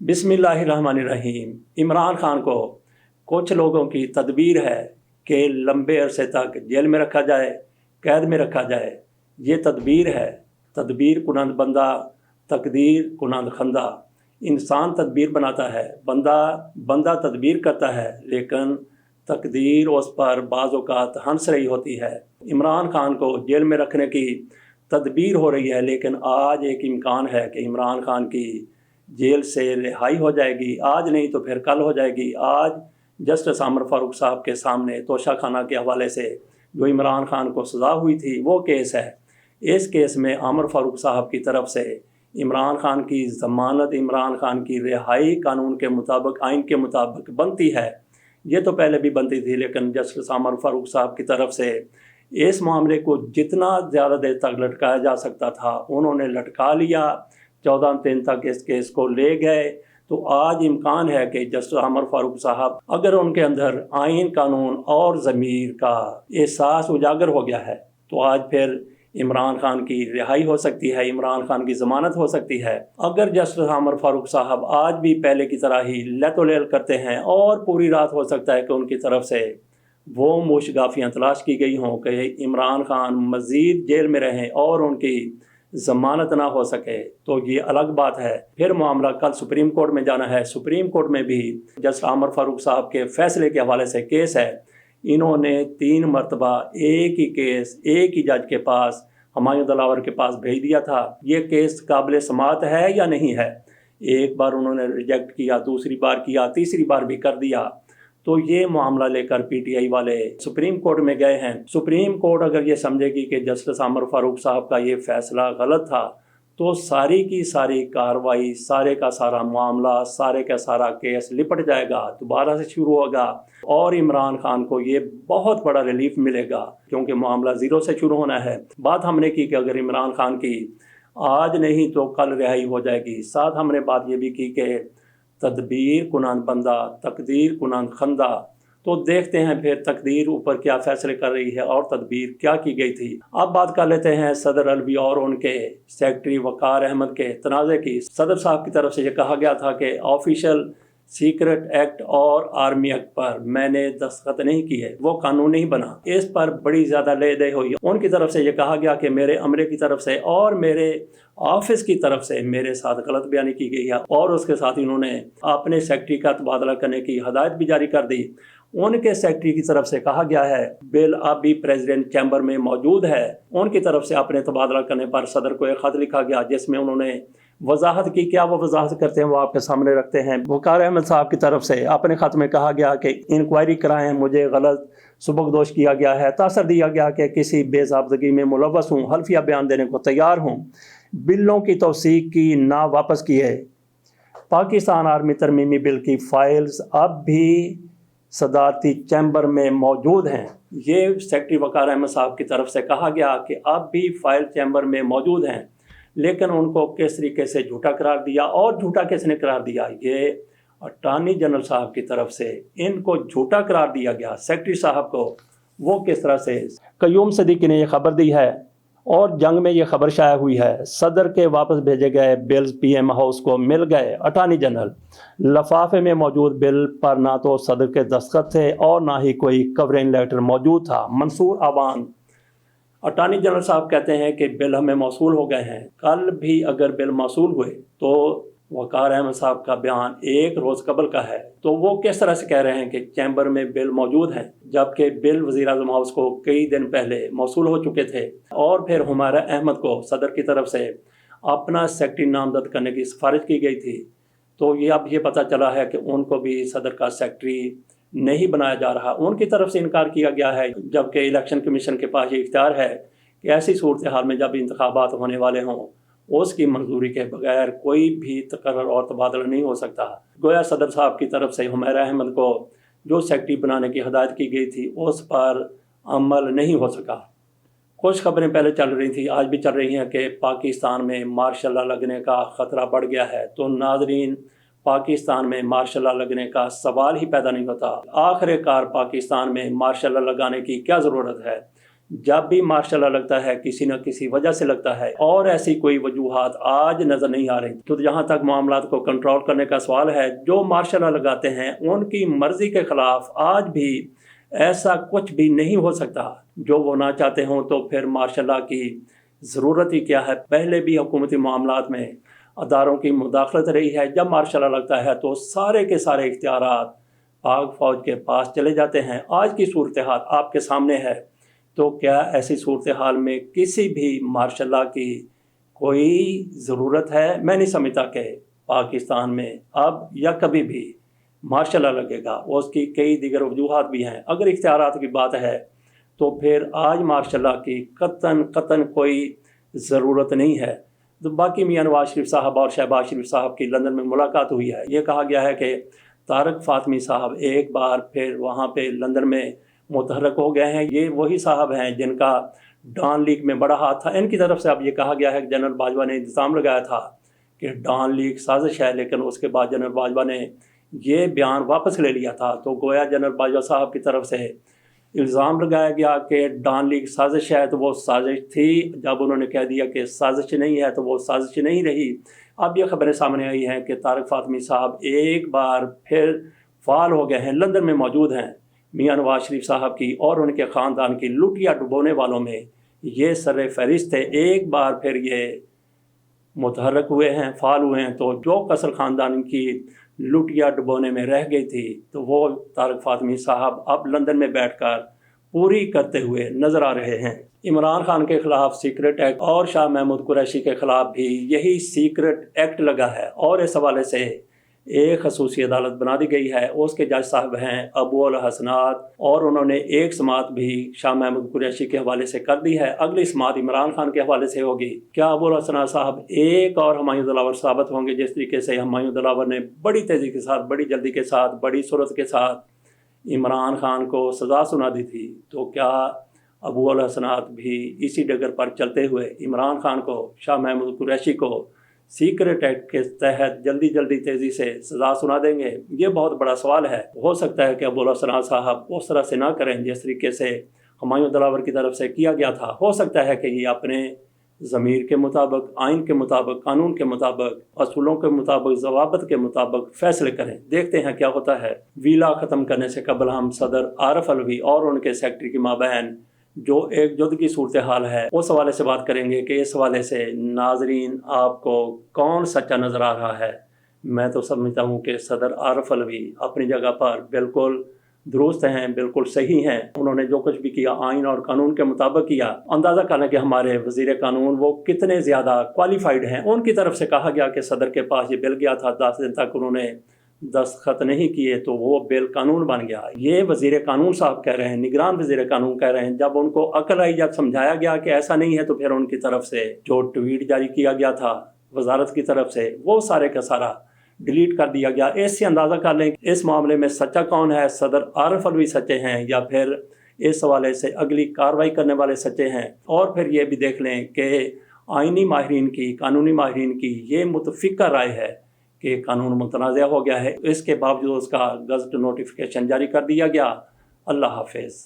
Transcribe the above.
बिस्मिल्लाहिर्रहमानिर्रहीम। इमरान खान को कुछ लोगों की तदबीर है कि लंबे अरसे तक जेल में रखा जाए, कैद में रखा जाए। ये तदबीर है। तदबीर कुनंद बंदा, तकदीर कुनंद खंदा। इंसान तदबीर बनाता है, बंदा तदबीर करता है, लेकिन तकदीर उस पर बाज़ औक़ात हंस रही होती है। इमरान खान को जेल में रखने की तदबीर हो रही है, लेकिन आज एक इम्कान है कि इमरान खान की जेल से रिहाई हो जाएगी। आज नहीं तो फिर कल हो जाएगी। आज जस्टिस आमिर फ़ारूक साहब के सामने तोशा खाना के हवाले से जो इमरान खान को सज़ा हुई थी वो केस है। इस केस में आमिर फ़ारूक साहब की तरफ से इमरान खान की ज़मानत, इमरान खान की रिहाई कानून के मुताबिक, आइन के मुताबिक बनती है। ये तो पहले भी बनती थी, लेकिन जस्टिस आमिर फ़ारूक साहब की तरफ से इस मामले को जितना ज़्यादा देर तक लटकाया जा सकता था उन्होंने लटका लिया। 14 दिन तक इस केस को ले गए। तो आज इम्कान है कि जस्टिस आमिर फ़ारूक साहब, अगर उनके अंदर आइन, कानून और ज़मीर का एहसास उजागर हो गया है, तो आज फिर इमरान खान की रिहाई हो सकती है, इमरान खान की ज़मानत हो सकती है। अगर जस्टिस आमिर फ़ारूक साहब आज भी पहले की तरह ही लतोलेल करते हैं और पूरी रात हो सकता है कि उनकी तरफ से वो मोशगाफियाँ तलाश की गई हों कि इमरान खान मज़ीद जेल में रहें और उनकी ज़मानत ना हो सके, तो ये अलग बात है। फिर मामला कल सुप्रीम कोर्ट में जाना है। सुप्रीम कोर्ट में भी जस्टिस आमिर फ़ारूक साहब के फ़ैसले के हवाले से केस है। इन्होंने 3 मरतबा एक ही केस एक ही जज के पास, हुमायूं दिलावर के पास भेज दिया था। ये केस काबिल समाअत है या नहीं है। एक बार उन्होंने रिजेक्ट किया, दूसरी बार किया, तीसरी बार भी कर दिया। तो ये मामला लेकर पीटीआई वाले सुप्रीम कोर्ट में गए हैं। सुप्रीम कोर्ट अगर ये समझेगी कि जस्टिस आमिर फ़ारूक साहब का ये फ़ैसला गलत था, तो सारी की सारी कार्रवाई, सारे का सारा मामला, सारे का सारा केस लिपट जाएगा, दोबारा से शुरू होगा और इमरान खान को ये बहुत बड़ा रिलीफ मिलेगा, क्योंकि मामला ज़ीरो से शुरू होना है। बात हमने की कि अगर इमरान खान की आज नहीं तो कल रिहाई हो जाएगी। साथ हमने बात ये भी की कि तदबीर कुनंद बंदा, तकदीर कुनंद खंदा। तो देखते हैं फिर तकदीर ऊपर क्या फैसले कर रही है और तदबीर क्या की गई थी। अब बात कर लेते हैं सदर अलवी और उनके सेक्रेटरी वक़ार अहमद के तनाज़े की। सदर साहब की तरफ से ये कहा गया था कि ऑफिशियल सीक्रेट एक्ट और आर्मी एक्ट पर मैंने दस्तखत नहीं किए, वो कानून नहीं बना। इस पर बड़ी ज़्यादा ले दे हुई। उनकी तरफ से ये कहा गया कि मेरे अमले की तरफ से और मेरे ऑफिस की तरफ से मेरे साथ गलत बयानी की गई है और उसके साथ इन्होंने अपने सेक्रेटरी का तबादला करने की हदायत भी जारी कर दी। उनके सेक्रेटरी की तरफ से कहा गया है बिल अब भी प्रेसिडेंट चैम्बर में मौजूद है। उनकी तरफ से अपने तबादला करने पर सदर को एक ख़त लिखा गया जिसमें उन्होंने वजाहत की। क्या वो वजाहत करते हैं वो आपके सामने रखते हैं। वक़ार अहमद साहब की तरफ से अपने ख़त में कहा गया कि इंक्वायरी कराएं, मुझे गलत सुबकदोश किया गया है, तासर दिया गया कि किसी बेज़ाब्तगी में मुलव्वस हूँ, हल्फिया बयान देने को तैयार हूँ, बिलों की तौसीक की ना वापस की है। पाकिस्तान आर्मी तरमीमी बिल की फ़ाइल्स अब भी सदारती चैम्बर में मौजूद हैं। ये सेक्रेटरी वक़ार अहमद साहब की तरफ से कहा गया कि अब भी फ़ाइल चैम्बर में मौजूद हैं, लेकिन उनको किस तरीके से झूठा करार दिया और झूठा किसने करार दिया। ये अटॉर्नी जनरल साहब की तरफ से इनको झूठा करार दिया गया सेक्रेटरी साहब को। वो किस तरह से क़य्यूम सिद्दीकी ने यह खबर दी है और जंग में ये खबर शाया हुई है। सदर के वापस भेजे गए बिल्स पीएम हाउस को मिल गए। अटॉर्नी जनरल लफाफे में मौजूद बिल पर ना तो सदर के दस्तखत थे और ना ही कोई कवरिंग लेटर मौजूद था। मंसूर आवान अटॉर्नी जनरल साहब कहते हैं कि बिल हमें मौसूल हो गए हैं। कल भी अगर बिल मौसूल हुए तो वक़ार अहमद साहब का बयान एक रोज़ कबल का है, तो वो किस तरह से कह रहे हैं कि चैम्बर में बिल मौजूद हैं, जबकि बिल वज़ीर-ए-आज़म हाउस को कई दिन पहले मौसूल हो चुके थे। और फिर हुमारा अहमद को सदर की तरफ से अपना सेक्रेटरी नामजद करने की सिफारिश की गई थी। तो ये अब ये पता चला है कि उनको भी सदर का सेक्रेटरी नहीं बनाया जा रहा। उनकी तरफ से इनकार किया गया है, जबकि इलेक्शन कमीशन के पास ये इख्तियार है कि ऐसी सूरत हाल में जब इंतखाबात होने वाले हों उसकी मंजूरी के बगैर कोई भी तकर्रर और तबादला नहीं हो सकता। गोया सदर साहब की तरफ से हुमैरा अहमद को जो सेक्रेटरी बनाने की हदायत की गई थी उस पर अमल नहीं हो सका। कुछ खबरें पहले चल रही थी, आज भी चल रही हैं कि पाकिस्तान में मार्शल लॉ लगने का ख़तरा बढ़ गया है। तो नाजरीन, पाकिस्तान में मार्शल लॉ लगने का सवाल ही पैदा नहीं होता। आखिरकार पाकिस्तान में मार्शल लॉ लगाने की क्या ज़रूरत है, जब भी मार्शल लॉ लगता है किसी न किसी वजह से लगता है, और ऐसी कोई वजूहात आज नज़र नहीं आ रही। तो जहाँ तक मामलात को कंट्रोल करने का सवाल है, जो मार्शल लॉ लगाते हैं उनकी मर्ज़ी के ख़िलाफ़ आज भी ऐसा कुछ भी नहीं हो सकता। जो वो ना चाहते हों तो फिर मार्शल लॉ की ज़रूरत ही क्या है। पहले भी हुकूमती मामलात में अदारों की मुदाखलत रही है। जब मार्शल लॉ लगता है तो सारे के सारे इख्तियारात पाक फ़ौज के पास चले जाते हैं। आज की सूरत हाल आपके सामने है, तो क्या ऐसी सूरत हाल में किसी भी मार्शल लॉ की कोई ज़रूरत है? मैं नहीं समझता कि पाकिस्तान में अब या कभी भी मार्शल लॉ लगेगा। उसकी कई दीगर वजूहात भी हैं। अगर इख्तियारात की बात है तो फिर आज मार्शल लॉ की कतन कोई ज़रूरत नहीं है। तो बाकी मियां नवाज शरीफ साहब और शहबाज शरीफ साहब की लंदन में मुलाकात हुई है। ये कहा गया है कि तारक फातमी साहब एक बार फिर वहाँ पे लंदन में मुतहरक हो गए हैं। ये वही साहब हैं जिनका डॉन लीग में बड़ा हाथ था। इनकी तरफ से अब ये कहा गया है कि जनरल बाजवा ने इल्ज़ाम लगाया था कि डॉन लीग साजिश है, लेकिन उसके बाद जनरल बाजवा ने ये बयान वापस ले लिया था। तो गोया जनरल बाजवा साहब की तरफ से इल्ज़ाम लगाया गया कि डॉन लीग साजिश है, तो वो साजिश थी। जब उन्होंने कह दिया कि साजिश नहीं है तो वो साजिश नहीं रही। अब ये खबरें सामने आई हैं कि तारक फातमी साहब एक बार फिर फाल हो गए हैं, लंदन में मौजूद हैं। मियां नवाज शरीफ साहब की और उनके ख़ानदान की लुटिया डुबोने वालों में ये सर फहरिस्त थे। एक बार फिर ये मुतहरक हुए हैं, फाल हुए हैं। तो जो कसर ख़ानदान की लुटिया डुबोने में रह गई थी, तो वो तारक फातमी साहब अब लंदन में बैठकर पूरी करते हुए नज़र आ रहे हैं। इमरान खान के ख़िलाफ़ सीक्रेट एक्ट और शाह महमूद कुरैशी के ख़िलाफ़ भी यही सीक्रेट एक्ट लगा है, और इस हवाले से एक खसूसी अदालत बना दी गई है। उसके जज साहब हैं अबू अल हसनात, और उन्होंने एक समाअत भी शाह महमूद कुरैशी के हवाले से कर दी है। अगली समाअत इमरान खान के हवाले से होगी। क्या अबू अल हसनात साहब एक और हुमायूं दिलावर साबित होंगे? जिस तरीके से हुमायूं दिलावर ने बड़ी तेज़ी के साथ, बड़ी जल्दी के साथ, बड़ी सूरत के साथ इमरान खान को सज़ा सुना दी थी, तो क्या अबू अल हसनात भी इसी डगर पर चलते हुए इमरान खान को, शाह महमूद कुरैशी को सीक्रेट एक्ट के तहत जल्दी जल्दी तेज़ी से सज़ा सुना देंगे? ये बहुत बड़ा सवाल है। हो सकता है कि अबू अल हसनात साहब उस तरह से ना करें जिस तरीके से हुमायूं दिलावर की तरफ से किया गया था। हो सकता है कि ये अपने ज़मीर के मुताबिक, आइन के मुताबिक, कानून के मुताबिक, असूलों के मुताबिक, ज़वाबित के मुताबिक फ़ैसले करें। देखते हैं क्या होता है। वीला ख़त्म करने से कबल हम सदर आरिफ अलवी और उनके सेक्रेटरी की माबैन जो एक जुद की सूरत हाल है उस हवाले से बात करेंगे कि इस हवाले से नाजरीन आपको कौन सच्चा नज़र आ रहा है। मैं तो समझता हूँ कि सदर आरिफ अलवी अपनी जगह पर बिल्कुल दुरुस्त हैं, बिल्कुल सही हैं। उन्होंने जो कुछ भी किया आइन और कानून के मुताबिक किया। अंदाज़ा करना कि हमारे वज़ीर कानून वो कितने ज़्यादा क्वालिफाइड हैं। उनकी तरफ से कहा गया कि सदर के पास ये बिल गया था, 10 दिन तक उन्होंने दस्तखत नहीं किए तो वो बिल कानून बन गया। ये वज़ीर कानून साहब कह रहे हैं, निगरान वज़ीर कानून कह रहे हैं। जब उनको अकल आई, जब समझाया गया कि ऐसा नहीं है, तो फिर उनकी तरफ से जो ट्वीट जारी किया गया था वजारत की तरफ से, वो सारे का सारा डिलीट कर दिया गया। इससे अंदाज़ा कर लें इस मामले में सच्चा कौन है, सदर आरिफ अलवी सच्चे हैं या फिर इस हवाले से अगली कार्रवाई करने वाले सच्चे हैं। और फिर ये भी देख लें कि आइनी माहिरीन की, कानूनी माहिरीन की ये मुतफ़िका राय है कि कानून मुतनाज़ हो गया है। इसके बावजूद उसका गज़ट नोटिफिकेशन जारी कर दिया गया। अल्लाह हाफ़िज़।